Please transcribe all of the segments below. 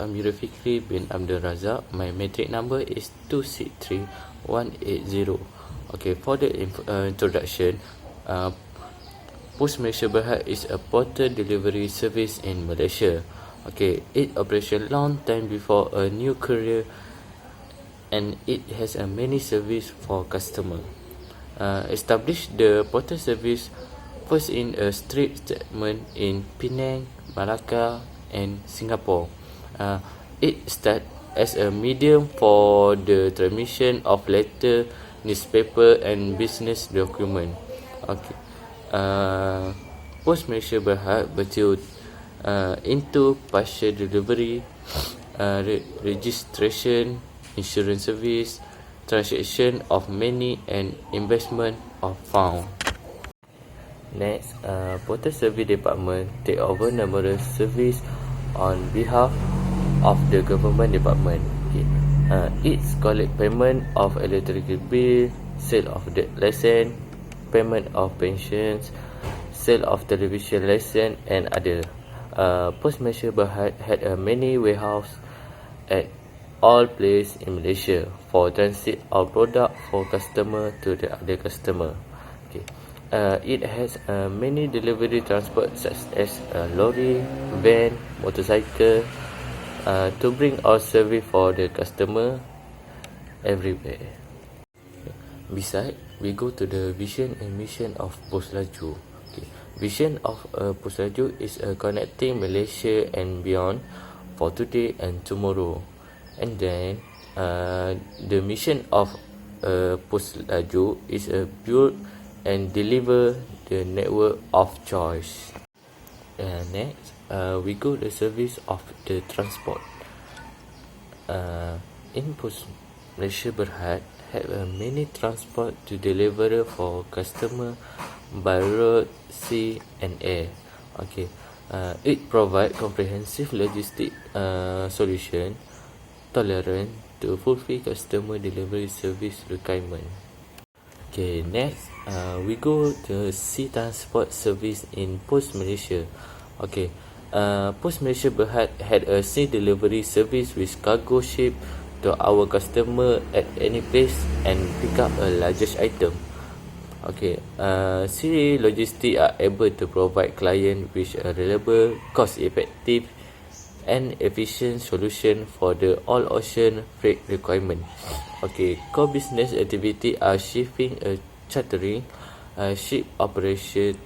I'm Fikri bin Abdul Razak. My matric number is 263180. Okay, for the introduction, Post Malaysia Berhad is a portal delivery service in Malaysia. Okay, it operated long time before a new career, and it has a many service for customer. Established the portal service first in a street segment in Penang, Malacca, and Singapore. It started as a medium for the transmission of letter, newspaper, and business document. Okay. Post Malaysia Berhad bertiut into partial delivery, registration, insurance service, transaction of money, and investment of fund. Next, Portal Service Department take over numerous service on behalf of the government department. Okay. It's collect payment of electricity bill, sale of debt license, payment of pensions, sale of television license, and other. Post Malaysia Berhad had many warehouse at all places in Malaysia for transit of product for customer to the other customer. Okay. It has many delivery transport such as lorry, van, motorcycle, to bring our service for the customer everywhere. Besides, we go to the vision and mission of Post Laju. Okay. Vision of Post Laju is connecting Malaysia and beyond for today and tomorrow. And then the mission of Post Laju is build and deliver the network of choice. Next, we go the service of the transport. In Post Malaysia Berhad have many transport to deliver for customer by road, sea, and air. Okay. It provide comprehensive logistic solution tolerant to fulfill customer delivery service requirement. Okay, next, we go to sea transport service in Post Malaysia. Okay, Post Malaysia Berhad had a sea delivery service with cargo ship to our customer at any place and pick up a largest item. Okay, sea logistics are able to provide client with a reliable, cost-effective, and efficient solution for the all ocean freight requirement. Okay, core business activity are shipping, chartering, ship operation,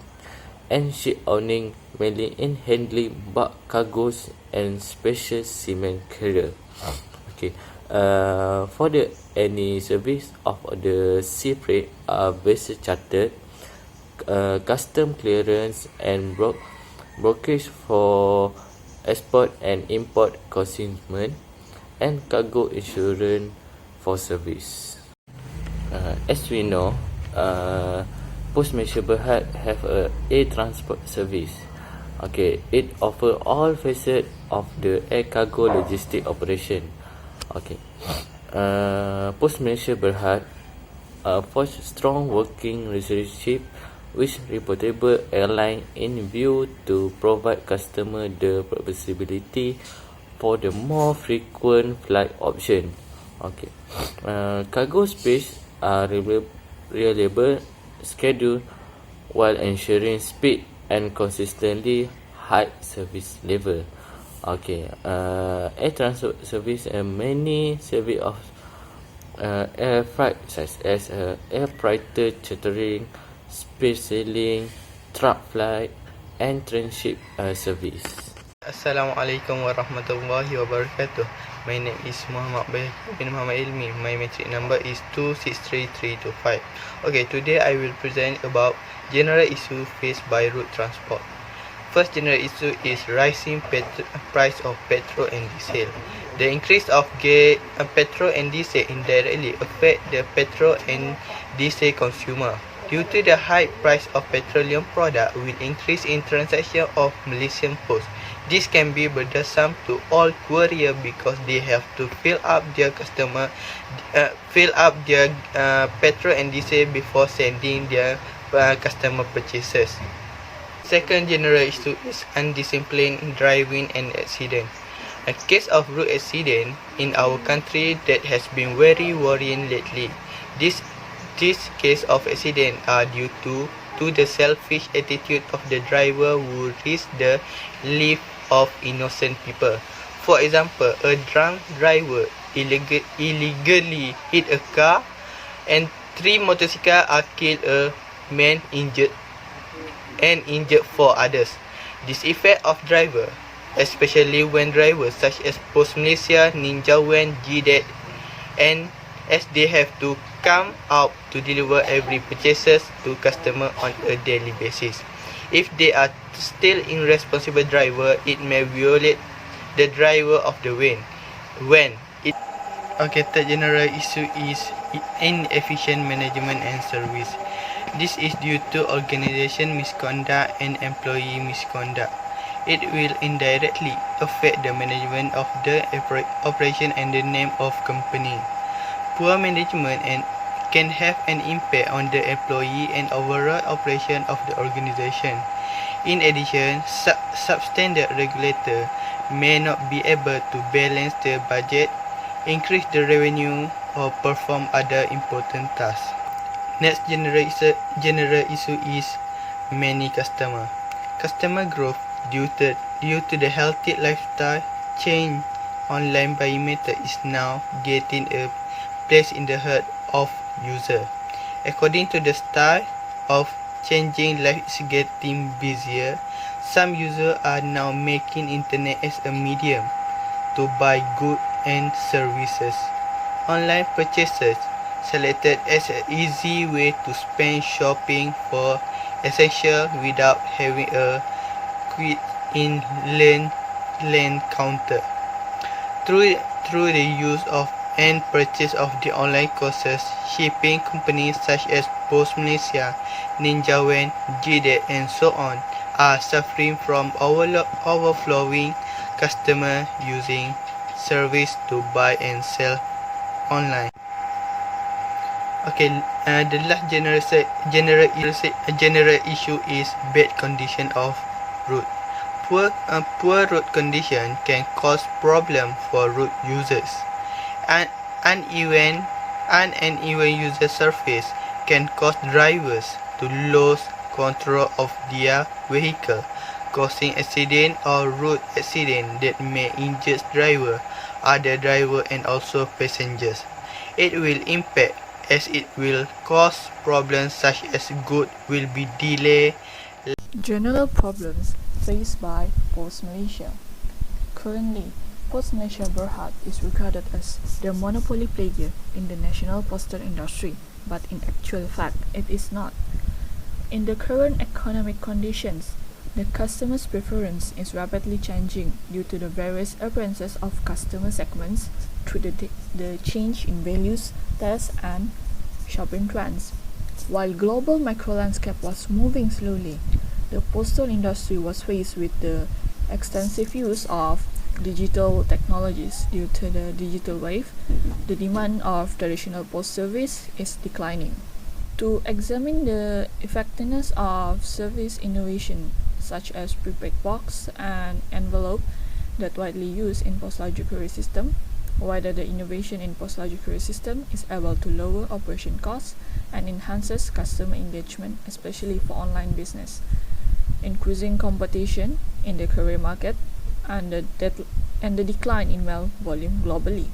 and ship owning, mainly in handling bulk cargoes and special cement carrier. Okay, for the any service of the sea freight are vessel chartered, custom clearance, and brokerage for export and import consignment, and cargo insurance for service. As we know, Post Malaysia Berhad have a air transport service. Okay, it offer all facets of the air cargo logistic operation. Okay, Post Malaysia Berhad forged strong working relationship with reputable airline in view to provide customer the flexibility for the more frequent flight option. Okay, cargo space are reliable schedule while ensuring speed and consistently high service level. Okay, air transport service and many service of air freight such as air freighter chartering, space sailing, truck flight, and transit service. Assalamualaikum warahmatullahi wabarakatuh. My name is Muhammad bin Muhammad Ilmi. My matric number is 263325. Okay, today I will present about general issue faced by road transport. First general issue is rising price of petrol and diesel. The increase of petrol and diesel indirectly affect the petrol and diesel consumer. Due to the high price of petroleum product will increase in transaction of Malaysian Post. This can be burdensome to all courier because they have to fill up their petrol and diesel before sending their customer purchases. Second general issue is undisciplined driving and accident. A case of road accident in our country that has been very worrying lately. This case of accident are due to the selfish attitude of the driver who risk the life of innocent people. For example, a drunk driver illegally hit a car and 3 motorcycles are killed, a man injured and injured 4 others. This effect of driver, especially when drivers such as Post Malaysia, Ninjawan, GDAT, and as they have to come out to deliver every purchases to customer on a daily basis. If they are still irresponsible driver, it may violate the driver of the when it. Okay, third general issue is inefficient management and service. This is due to organization misconduct and employee misconduct. It will indirectly affect the management of the operation and the name of company. Poor management can have an impact on the employee and overall operation of the organization. In addition, substandard regulator may not be able to balance the budget, increase the revenue, or perform other important tasks. Next general issue is many customer. Customer growth due to the healthy lifestyle change. Online buying method is now getting a place in the heart of user. According to the style of changing life is getting busier, some users are now making internet as a medium to buy goods and services. Online purchases selected as an easy way to spend shopping for essential without having a quit in lane counter. Through the use of and purchase of the online courses, shipping companies such as Post Malaysia, Ninjawan, GDAT, and so on are suffering from overflowing customer using service to buy and sell online. Okay, the last general issue is bad condition of road. Poor road condition can cause problem for road users. Uneven user surface can cause drivers to lose control of their vehicle, causing accident or road accident that may injure driver, other driver, and also passengers. It will impact as it will cause problems such as goods will be delayed. General problems faced by Post Malaysia. Currently, Post Malaysia Berhad is regarded as the monopoly player in the national postal industry, but in actual fact, it is not. In the current economic conditions, the customer's preference is rapidly changing due to the various appearances of customer segments through the change in values, tastes, and shopping trends. While global micro landscape was moving slowly, the postal industry was faced with the extensive use of digital technologies. Due to the digital wave, the demand of traditional post service is declining. To examine the effectiveness of service innovation such as prepaid box and envelope that widely used in postal courier system, whether the innovation in postal courier system is able to lower operation costs and enhances customer engagement, especially for online business, increasing competition in the courier market, and the decline in mail volume globally.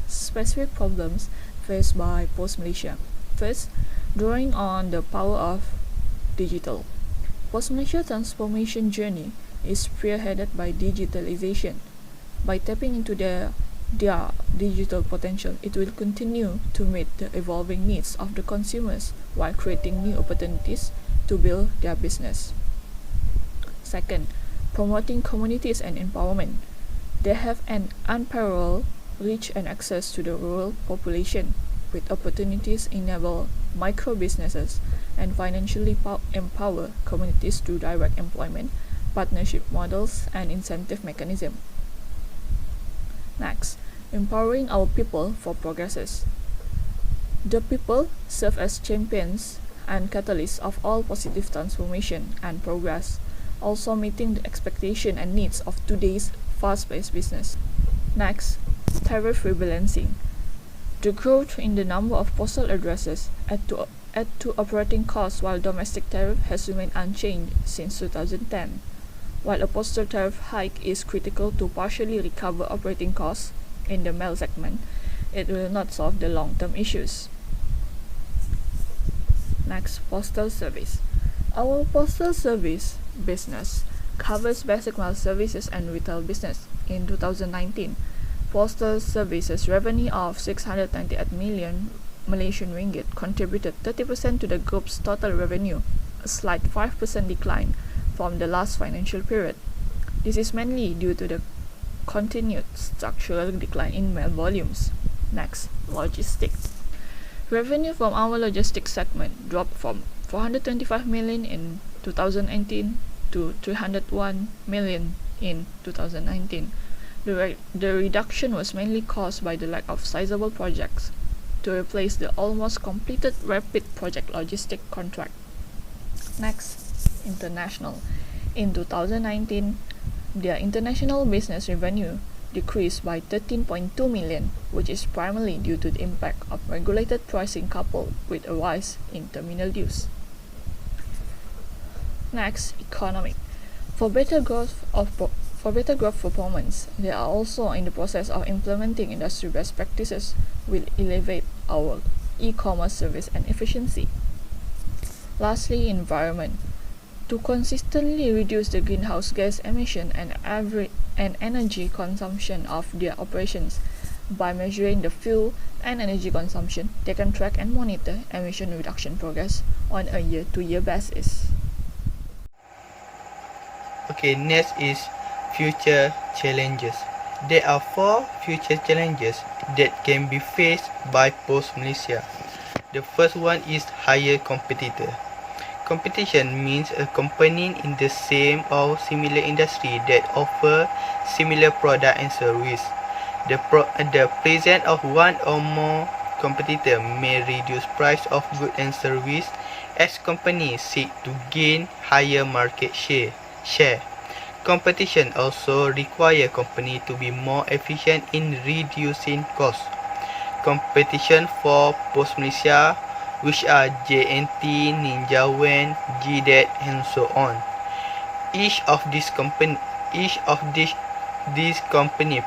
Specific problems faced by Post Malaysia. First, drawing on the power of digital. Post Malaysia transformation journey is spearheaded by digitalization. By tapping into their digital potential, it will continue to meet the evolving needs of the consumers while creating new opportunities to build their business. Second, promoting communities and empowerment. They have an unparalleled reach and access to the rural population, with opportunities enable micro businesses and financially empower communities through direct employment, partnership models, and incentive mechanism. Next, empowering our people for progresses. The people serve as champions and catalysts of all positive transformation and progress, also meeting the expectation and needs of today's fast-paced business. Next, tariff rebalancing. The growth in the number of postal addresses add to operating costs, while domestic tariff has remained unchanged since 2010. While a postal tariff hike is critical to partially recover operating costs in the mail segment, it will not solve the long-term issues. Next, postal service. Our postal service business covers basic mail services and retail business. In 2019, postal services revenue of 698 million Malaysian ringgit contributed 30% to the group's total revenue, a slight 5% decline from the last financial period. This is mainly due to the continued structural decline in mail volumes. Next, logistics. Revenue from our logistics segment dropped from 425 million in 2018 to 301 million in 2019. The reduction was mainly caused by the lack of sizable projects to replace the almost completed rapid project logistic contract. Next, international. In 2019, their international business revenue decreased by 13.2 million, which is primarily due to the impact of regulated pricing coupled with a rise in terminal dues. Next, economic. For better growth performance, they are also in the process of implementing industry best practices will elevate our e-commerce service and efficiency. Lastly, environment. To consistently reduce the greenhouse gas emission and energy consumption of their operations by measuring the fuel and energy consumption, they can track and monitor emission reduction progress on a year-to-year basis. Okay, next is future challenges. There are 4 future challenges that can be faced by Post Malaysia. The first one is higher competitor. Competition means a company in the same or similar industry that offer similar product and service. The presence of one or more competitor may reduce price of goods and service as companies seek to gain higher market share. Competition also requires companies to be more efficient in reducing costs. Competition for Post Malaysia, which are JNT, Ninja Van, GDAT, and so on. Each of these company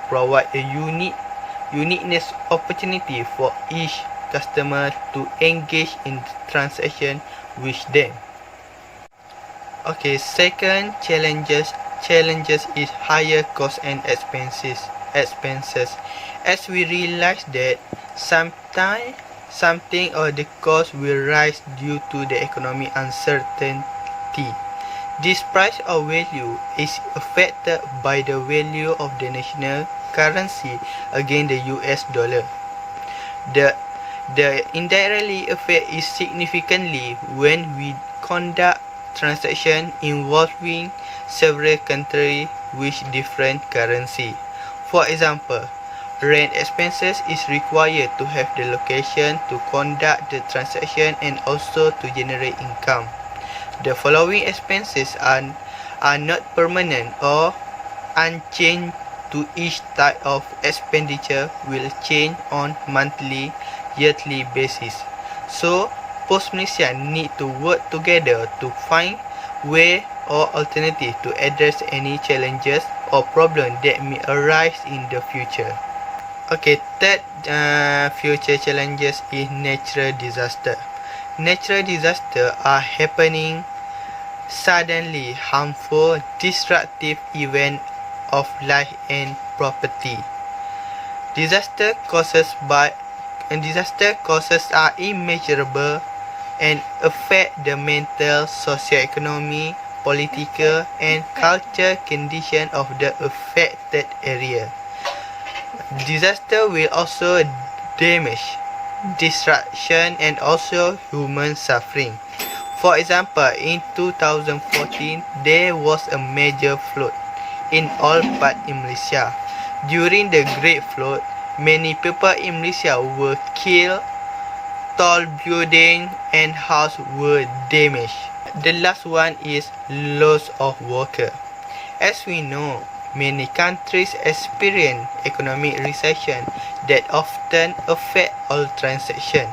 provide a uniqueness opportunity for each customer to engage in transaction with them. Okay, second challenges is higher costs and expenses. As we realize that something or the cost will rise due to the economic uncertainty. This price or value is affected by the value of the national currency against the US dollar. The indirectly effect is significantly when we conduct transactions involving several countries with different currency. For example, rent expenses is required to have the location to conduct the transaction and also to generate income. The following expenses are not permanent or unchanged to each type of expenditure will change on monthly, yearly basis. So, Post Malaysia need to work together to find way or alternative to address any challenges or problems that may arise in the future. Okay, third future challenges is natural disaster. Natural disasters are happening suddenly harmful, disruptive event of life and property. Disaster causes are immeasurable and affect the mental, socio-economic, political, and cultural condition of the affected area. Disaster will also damage, destruction, and also human suffering. For example, in 2014, there was a major flood in all parts in Malaysia. During the Great Flood, many people in Malaysia were killed, tall buildings and houses were damaged. The last one is loss of worker. As we know, Many countries experience economic recession that often affect all transactions.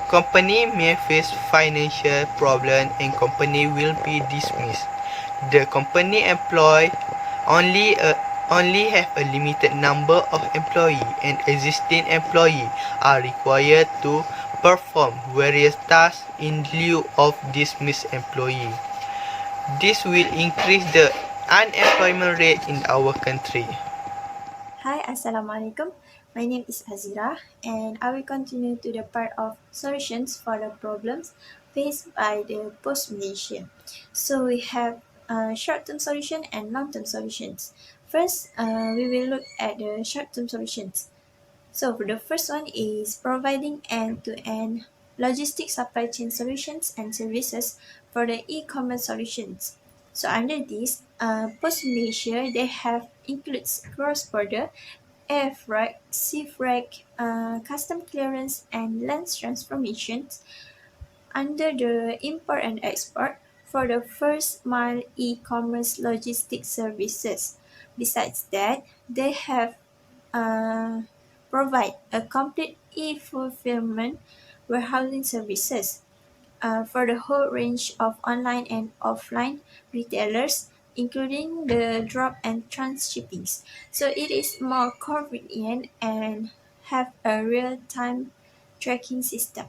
Company may face financial problems and company will be dismissed. The company employ only a only have a limited number of employees and existing employees are required to perform various tasks in lieu of dismissed employee. This will increase the unemployment rate in our country. Hi, Assalamualaikum. My name is Azira, and I will continue to the part of solutions for the problems faced by the post-Malaysia. So we have short-term solution and long-term solutions. First, we will look at the short-term solutions. So the first one is providing end-to-end logistics supply chain solutions and services for the e-commerce solutions. So under this, Post Malaysia, they have includes cross-border, air freight, sea freight, custom clearance, and land transformations under the import and export for the first mile e-commerce logistics services. Besides that, they have uh, provide a complete e-fulfillment warehousing services for the whole range of online and offline retailers, including the drop and trans shippings. So it is more convenient and have a real-time tracking system.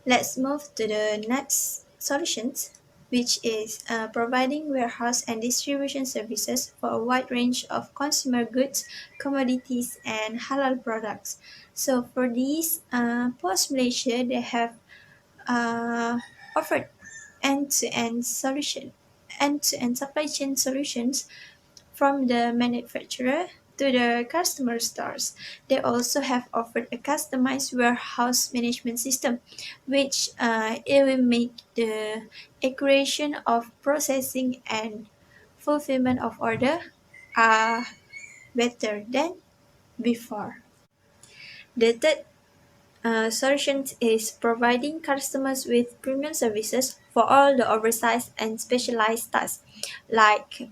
Let's move to the next solutions, which is providing warehouse and distribution services for a wide range of consumer goods, commodities, and halal products. So for these, Post Malaysia, they have offered end-to-end solution, end-to-end supply chain solutions from the manufacturer to the customer stores. They also have offered a customized warehouse management system, which it will make the accuracy of processing and fulfillment of order better than before. The third solution is providing customers with premium services for all the oversized and specialized tasks, like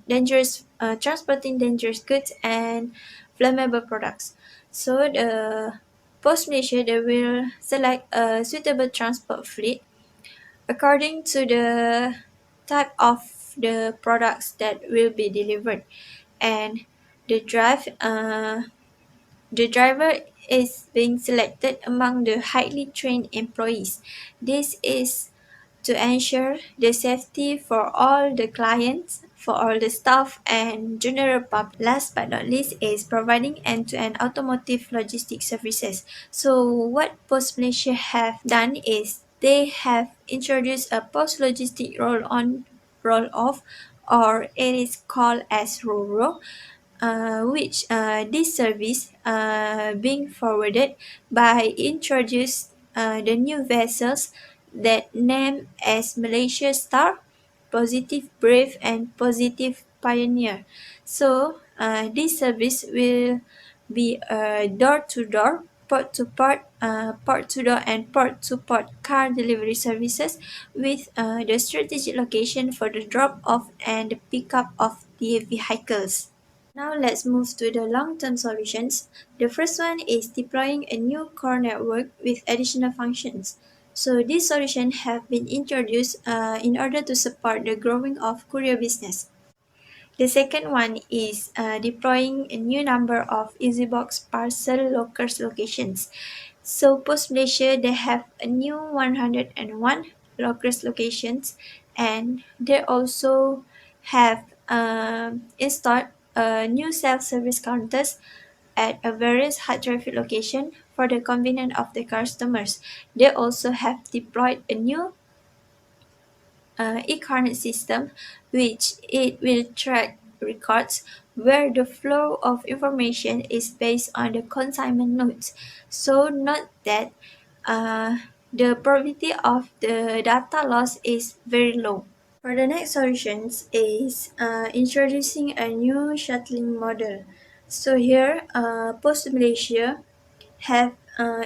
transporting dangerous goods and flammable products. So the Post Malaysia they will select a suitable transport fleet according to the type of the products that will be delivered, and the drive the driver is being selected among the highly trained employees. This is to ensure the safety for all the clients, for all the staff and general public. Last but not least is providing end-to-end automotive logistics services. So what Post Malaysia have done is they have introduced a post logistic roll off, or it is called as RORO, which this service being forwarded by introduced the new vessels that named as Malaysia Star, Positive Brave, and Positive Pioneer. So this service will be door-to-door, port-to-port, port-to-door, and port-to-port car delivery services with the strategic location for the drop-off and the pickup of the vehicles. Now let's move to the long-term solutions. The first one is deploying a new core network with additional functions. So these solutions have been introduced in order to support the growing of courier business. The second one is deploying a new number of EasyBox parcel lockers locations. So Post Malaysia, they have a new 101 lockers locations, and they also have installed new self-service counters at a various high traffic location for the convenience of the customers. They also have deployed a new e-coordinate system, which it will track records where the flow of information is based on the consignment notes. So note that the probability of the data loss is very low. For the next solutions is introducing a new shuttling model. So here, Post Malaysia have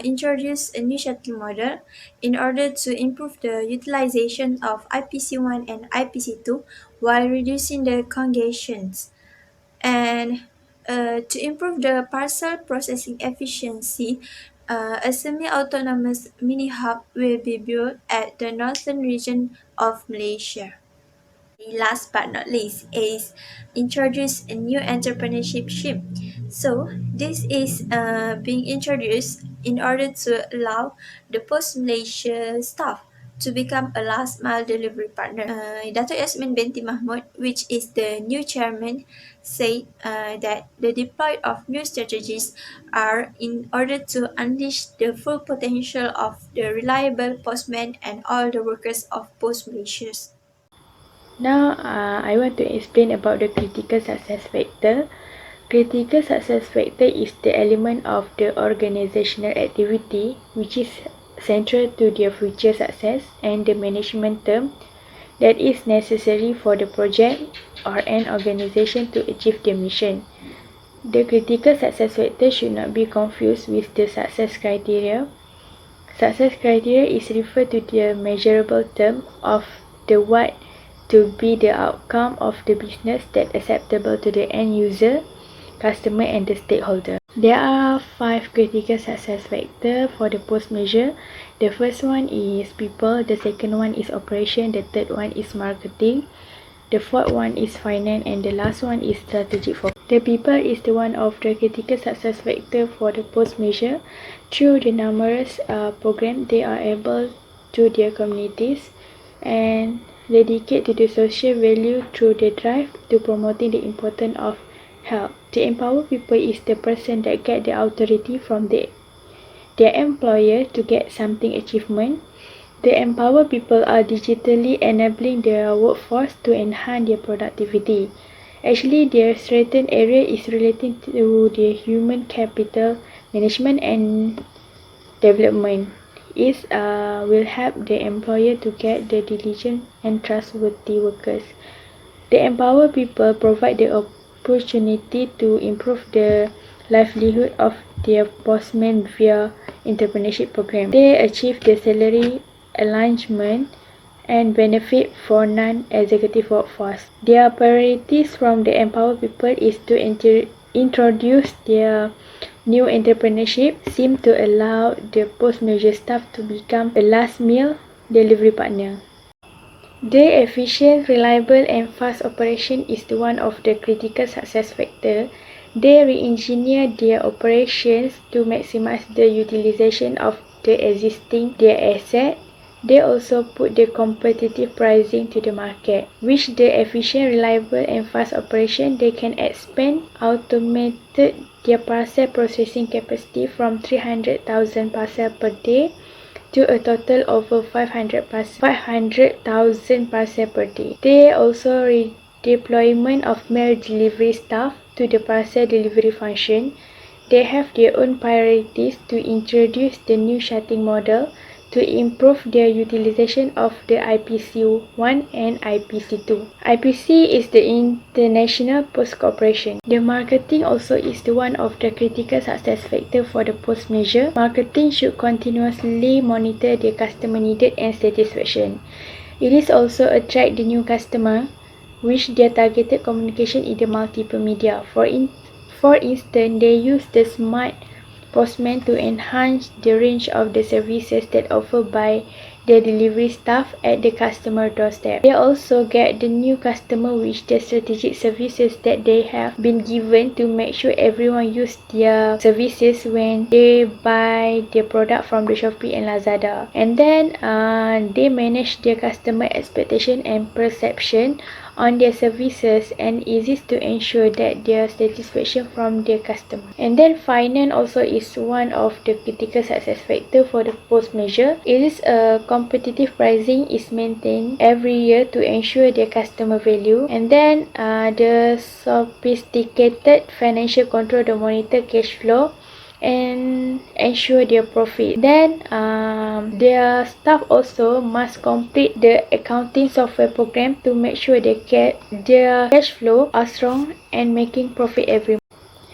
introduced a new shuttle model in order to improve the utilization of IPC1 and IPC2 while reducing the congestions. And to improve the parcel processing efficiency, a semi-autonomous mini hub will be built at the northern region of Malaysia. Last but not least is introduce a new entrepreneurship scheme. So this is being introduced in order to allow the Post Malaysia staff to become a last mile delivery partner. Dato Yasmin binti Mahmud, which is the new chairman, said that the deploy of new strategies are in order to unleash the full potential of the reliable postman and all the workers of Post Malaysia. Now, I want to explain about the critical success factor. Critical success factor is the element of the organizational activity which is central to their future success and the management term that is necessary for the project or an organization to achieve their mission. The critical success factor should not be confused with the success criteria. Success criteria is referred to the measurable term of the what to be the outcome of the business that acceptable to the end user, customer and the stakeholder. There are 5 critical success factors for the post measure. The first one is people, the second one is operation, the third one is marketing, the fourth one is finance and the last one is strategic focus. The people is the one of the critical success factor for the post measure. Through the numerous programs, they are able to their communities and dedicate to the social value through the drive to promoting the importance of health. To empower people is the person that get the authority from their employer to get something achievement. The empower people are digitally enabling their workforce to enhance their productivity. Actually, their strengthened area is relating to the human capital management and development. It will help the employer to get the diligent and trustworthy workers. The empower people provide the opportunity to improve the livelihood of their postmen via entrepreneurship program. They achieve the salary alignment and benefit for non-executive workforce. Their priorities from the empowered people is to introduce their new entrepreneurship scheme to allow the post-measure staff to become a last mile delivery partner. The efficient, reliable and fast operation is the one of the critical success factor. They re-engineer their operations to maximize the utilization of the existing their asset. They also put the competitive pricing to the market. With the efficient, reliable and fast operation, they can expand automated their parcel processing capacity from 300,000 parcels per day to a total over 500,000 parcels per day. They also redeployment of mail delivery staff to the parcel delivery function. They have their own priorities to introduce the new shutting model to improve their utilization of the IPC-1 and IPC-2. IPC is the International Post Corporation. The marketing also is the one of the critical success factor for the post measure. Marketing should continuously monitor the customer needed and satisfaction. It is also attract the new customer, which their targeted communication in the multiple media. For instance, they use the smart postman to enhance the range of the services that offered by the delivery staff at the customer doorstep. They also get the new customer with the strategic services that they have been given to make sure everyone use their services when they buy their product from the Shopee and Lazada. And then they manage their customer expectation and perception on their services and easy to ensure that their satisfaction from their customer. And then finance also is one of the critical success factor for the post measure. It is a competitive pricing is maintained every year to ensure their customer value. And then the sophisticated financial control to monitor cash flow and ensure their profit. Then their staff also must complete the accounting software program to make sure they get their cash flow are strong and making profit every month.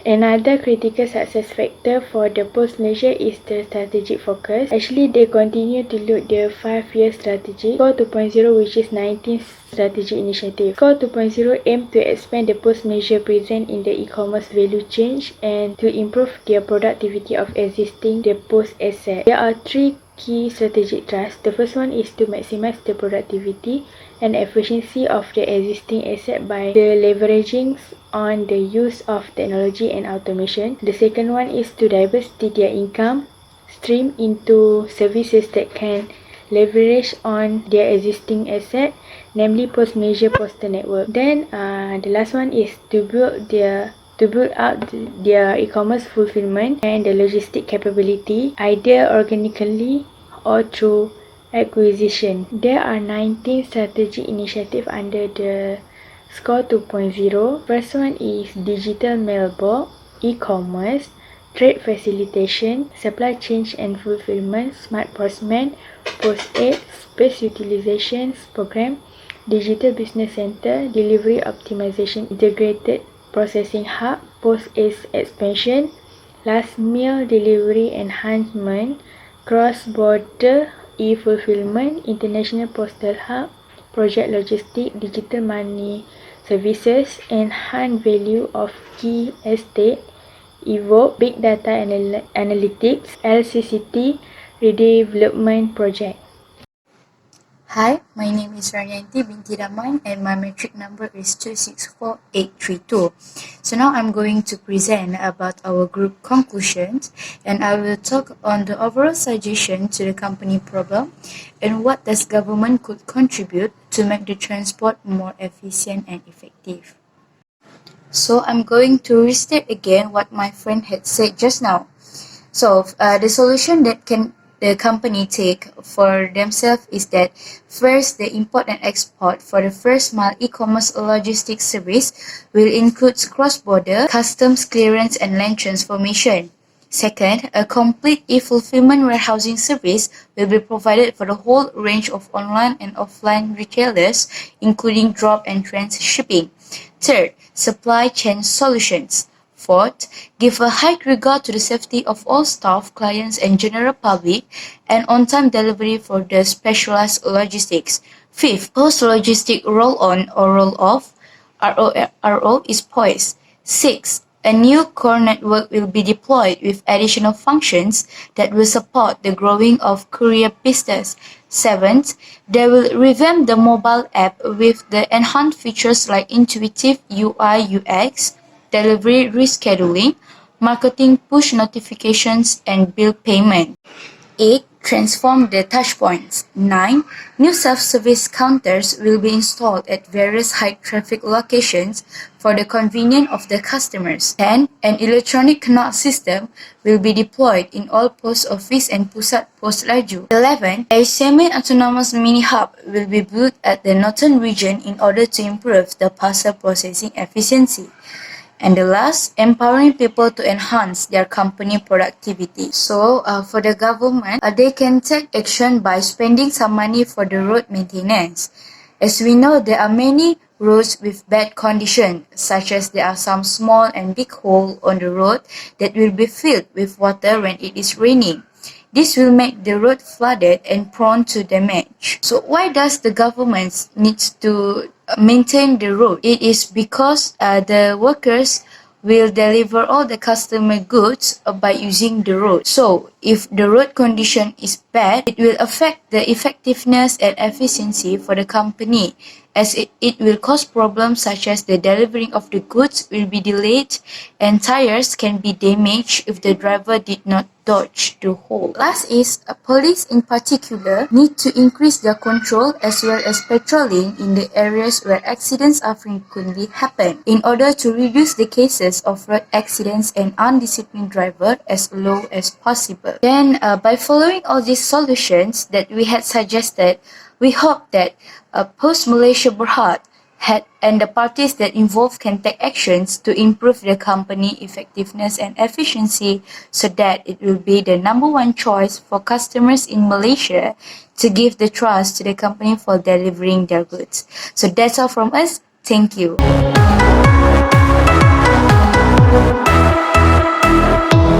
Another critical success factor for the post measure is the strategic focus. Actually, they continue to look their 5-year strategy 4.0, which is 19 strategy initiative. SCORE 2.0 aimed to expand the post-merger presence in the e-commerce value chain and to improve their productivity of existing the post asset. There are three key strategic thrusts. The first one is to maximize the productivity and efficiency of the existing asset by the leveraging on the use of technology and automation. The second one is to diversify their income stream into services that can leverage on their existing asset, namely post-merger postal network. Then the last one is to build out their e-commerce fulfillment and the logistic capability, either organically or through acquisition. There are 19 strategy initiatives under the SCORE 2.0. First one is digital mailbox, e-commerce, trade facilitation, supply chain and fulfillment, smart postman, post-aid, space utilization program, digital business center, delivery optimization, integrated processing hub, post-aid expansion, last mile delivery enhancement, cross-border e-fulfillment, international postal hub, project logistics, digital money services, enhance value of key estate, evoke big data analytics, LCCT redevelopment project. Hi, my name is Ranianti binti Rahman and my metric number is 264832. So now I'm going to present about our group conclusions and I will talk on the overall suggestion to the company problem and what does government could contribute to make the transport more efficient and effective. So I'm going to restate again what my friend had said just now. So the solution that the company take for themselves is that first, the import and export for the first mile e-commerce logistics service will include cross-border, customs clearance and land transformation. Second, a complete e-fulfillment warehousing service will be provided for the whole range of online and offline retailers, including drop and trans shipping. Third, supply chain solutions. Fourth, give a high regard to the safety of all staff, clients and general public and on-time delivery for the specialized logistics. Fifth, post-logistic roll-on or roll-off RO is poised. Sixth, a new core network will be deployed with additional functions that will support the growing of courier business. Seventh, they will revamp the mobile app with the enhanced features like intuitive UI UX, delivery rescheduling, marketing push notifications, and bill payment. 8. Transform the touchpoints. 9. New self-service counters will be installed at various high-traffic locations for the convenience of the customers. 10. An electronic canal system will be deployed in all post office and pusat pos laju. 11. A semi-autonomous mini-hub will be built at the northern region in order to improve the parcel processing efficiency. And the last, empowering people to enhance their company productivity. So, for the government, they can take action by spending some money for the road maintenance. As we know, there are many roads with bad condition, such as there are some small and big holes on the road that will be filled with water when it is raining. This will make the road flooded and prone to damage. So why does the government need to maintain the road? It is because the workers will deliver all the customer goods by using the road. So if the road condition is bad, it will affect the effectiveness and efficiency for the company, as it will cause problems such as the delivering of the goods will be delayed and tires can be damaged if the driver did not dodge the hole. Last is police in particular need to increase their control as well as patrolling in the areas where accidents are frequently happen in order to reduce the cases of road accidents and undisciplined driver as low as possible. Then by following all these solutions that we had suggested, we hope that post-Malaysia Berhad and the parties that involved can take actions to improve the company effectiveness and efficiency so that it will be the number one choice for customers in Malaysia to give the trust to the company for delivering their goods. So that's all from us. Thank you.